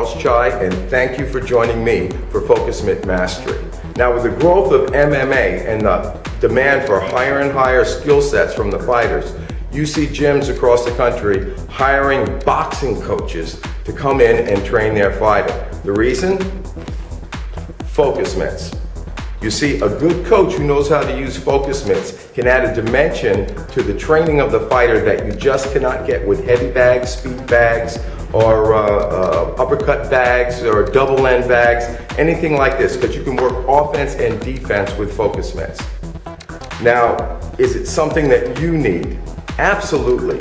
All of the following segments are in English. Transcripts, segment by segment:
Charles Chai, and thank you for joining me for Focus Mitt Mastery. Now, with the growth of MMA and the demand for higher and higher skill sets from the fighters, you see gyms across the country hiring boxing coaches to come in and train their fighter. The reason? Focus mitts. You see, a good coach who knows how to use focus mitts can add a dimension to the training of the fighter that you just cannot get with heavy bags, speed bags, or uppercut bags, or double end bags, anything like this, because you can work offense and defense with focus mitts. Now, is it something that you need? Absolutely.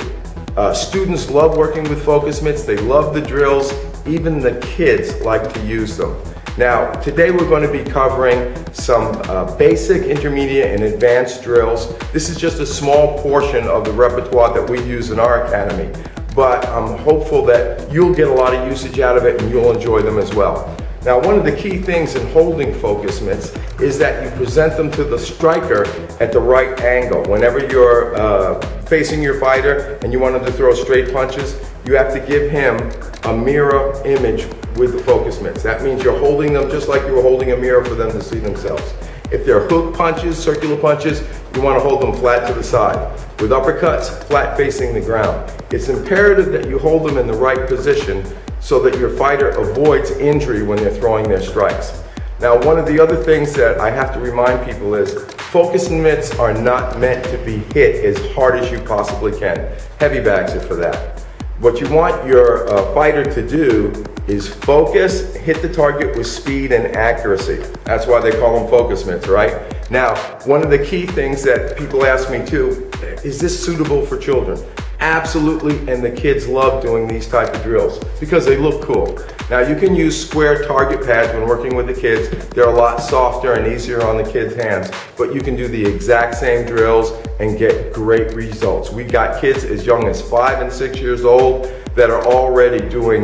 Students love working with focus mitts. They love the drills. Even the kids like to use them. Now, today we're going to be covering some basic, intermediate, and advanced drills. This is just a small portion of the repertoire that we use in our academy, but I'm hopeful that you'll get a lot of usage out of it and you'll enjoy them as well. Now, one of the key things in holding focus mitts is that you present them to the striker at the right angle. Whenever you're facing your fighter and you want him to throw straight punches, you have to give him a mirror image with the focus mitts. That means you're holding them just like you were holding a mirror for them to see themselves. If they're hook punches, circular punches, you want to hold them flat to the side. With uppercuts, flat facing the ground. It's imperative that you hold them in the right position so that your fighter avoids injury when they're throwing their strikes. Now, one of the other things that I have to remind people is focus mitts are not meant to be hit as hard as you possibly can. Heavy bags are for that. What you want your fighter to do is focus, hit the target with speed and accuracy. That's why they call them focus mitts, right? Now, one of the key things that people ask me too, is this suitable for children? Absolutely, and the kids love doing these type of drills because they look cool. Now, you can use square target pads when working with the kids. They're a lot softer and easier on the kids' hands, but you can do the exact same drills and get great results. We got kids as young as 5 and 6 years old that are already doing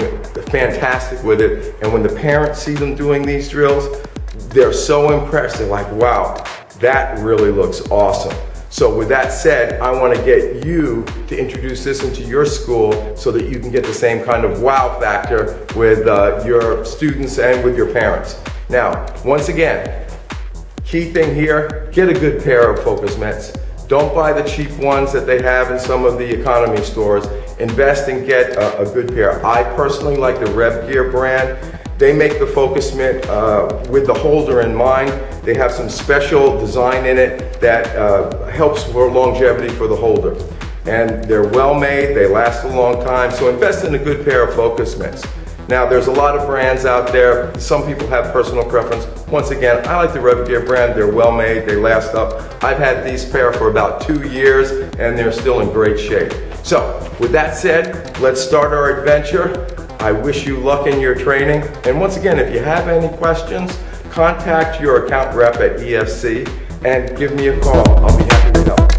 fantastic with it, and when the parents see them doing these drills, they're so impressed. They're like, wow, that really looks awesome. So with that said, I want to get you to introduce this into your school so that you can get the same kind of wow factor with your students and with your parents. Now, once again, key thing here, get a good pair of focus mitts. Don't buy the cheap ones that they have in some of the economy stores. Invest and get a good pair. I personally like the Rev Gear brand. They make the focus mitt with the holder in mind. They have some special design in it that helps for longevity for the holder. And they're well made, they last a long time, so invest in a good pair of focus mitts. Now, there's a lot of brands out there. Some people have personal preference. Once again, I like the Rev Gear brand. They're well made, they last up. I've had these pair for about 2 years and they're still in great shape. So, with that said, let's start our adventure. I wish you luck in your training. And once again, if you have any questions, contact your account rep at EFC and give me a call. I'll be happy to help.